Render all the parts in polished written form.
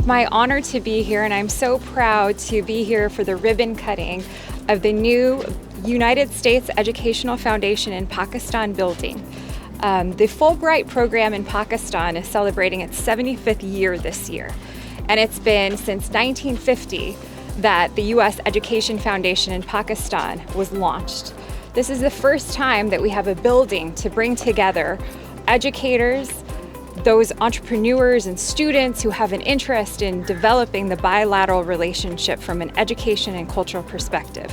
my honor to be here, and I'm so proud to be here for the ribbon cutting of the new United States Educational Foundation in Pakistan building. The Fulbright program in Pakistan is celebrating its 75th year this year, and it's been since 1950 that the U.S. Education Foundation in Pakistan was launched. This is the first time that we have a building to bring together educators, those entrepreneurs and students who have an interest in developing the bilateral relationship from an education and cultural perspective.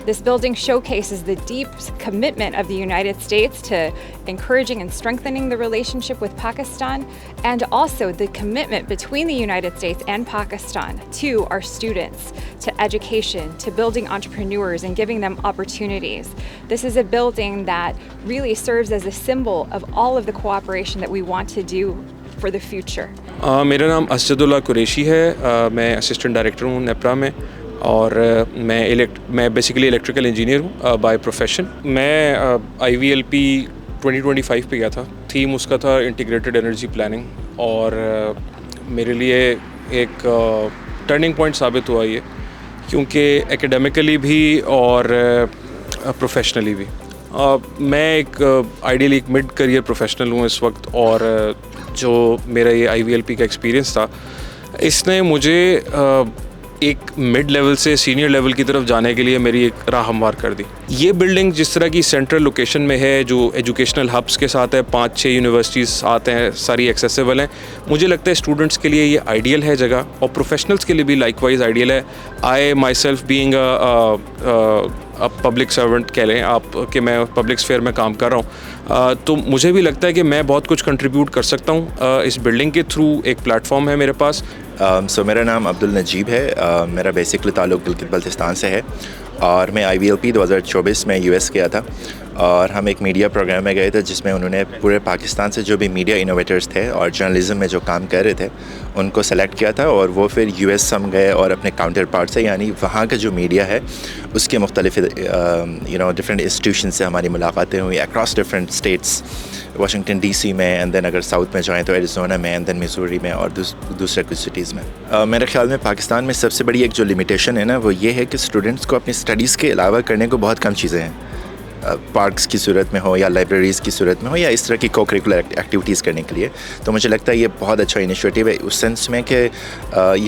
This building showcases the deep commitment of the United States to encouraging and strengthening the relationship with Pakistan, and also the commitment between the United States and Pakistan to our students, to education, to building entrepreneurs and giving them opportunities. This is a building that really serves as a symbol of all of the cooperation that we want to do for the future. मेरा नाम असदुल्ला कुरैशी है, मैं assistant director हूँ नेपरा में, और मैं basically electrical engineer हूँ by profession. मैं IVLP 2025 पे गया था। थीम उसका था इंटीग्रेटेड एनर्जी प्लानिंग, और मेरे लिए एक टर्निंग पॉइंट साबित हुआ ये, क्योंकि एकेडमिकली भी और प्रोफेशनली भी। मैं एक आइडियली एक मिड करियर प्रोफेशनल हूँ इस वक्त, और जो मेरा ये IVLP का एक्सपीरियंस था, इसने मुझे एक मिड लेवल से सीनियर लेवल की तरफ जाने के लिए मेरी एक राह हमवार कर दी। ये बिल्डिंग जिस तरह की सेंट्रल लोकेशन में है, जो एजुकेशनल हब्स के साथ है, 5-6 यूनिवर्सिटीज़ साथ हैं, सारी एक्सेसिबल हैं, मुझे लगता है स्टूडेंट्स के लिए ये आइडियल है जगह, और प्रोफेशनल्स के लिए भी लाइकवाइज आइडियल है। I myself being a public servant कह लें आप, कि मैं पब्लिक स्फेयर में काम कर रहा हूँ, तो मुझे भी लगता है कि मैं बहुत कुछ कंट्रीब्यूट कर सकता हूँ इस बिल्डिंग के थ्रू। एक प्लेटफॉर्म है मेरे पास। मेरा नाम अब्दुल नजीब है। मेरा बेसिकली ताल्लुक़ गिलगित बल्तिस्तान से है, और मैं IVLP 2024 में US गया था, और हम एक मीडिया प्रोग्राम में गए थे जिसमें उन्होंने पूरे पाकिस्तान से जो भी मीडिया इनोवेटर्स थे और जर्नलिज्म में जो काम कर रहे थे उनको सेलेक्ट किया था, और वो फिर US हम गए और अपने काउंटर पार्ट से, यानी वहाँ का जो मीडिया है उसके मुख्तलिफ डिफरेंट इंस्टीट्यूशन से हमारी मुलाकातें हुई across different states, Washington DC में, एंड देन अगर साउथ में जाएँ तो एरिज़ोना में, एंड देन मिसूरी में, और दूसरे कुछ सिटीज़ में। मेरे ख्याल में पाकिस्तान में सबसे बड़ी एक जो लिमिटेशन है ना, वो ये है कि स्टूडेंट्स को अपनी स्टडीज़ के अलावा करने को बहुत कम चीज़ें हैं। पार्क्स की सूरत में हो, या लाइब्रेरीज़ की सूरत में हो, या इस तरह की को-करिकुलर एक्टिविटीज़ करने के लिए। तो मुझे लगता है ये बहुत अच्छा इनिशिएटिव है उस सेंस में कि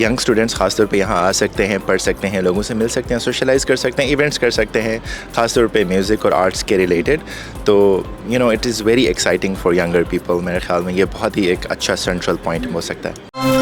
यंग स्टूडेंट्स ख़ास तौर पे यहाँ आ सकते हैं, पढ़ सकते हैं, लोगों से मिल सकते हैं, सोशलाइज़ कर सकते हैं, इवेंट्स कर सकते हैं, ख़ास तौर पे म्यूज़िक और आर्ट्स के रिलेटेड। तो it is very exciting for younger people. मेरे ख्याल में ये बहुत ही एक अच्छा सेंट्रल पॉइंट हो सकता है।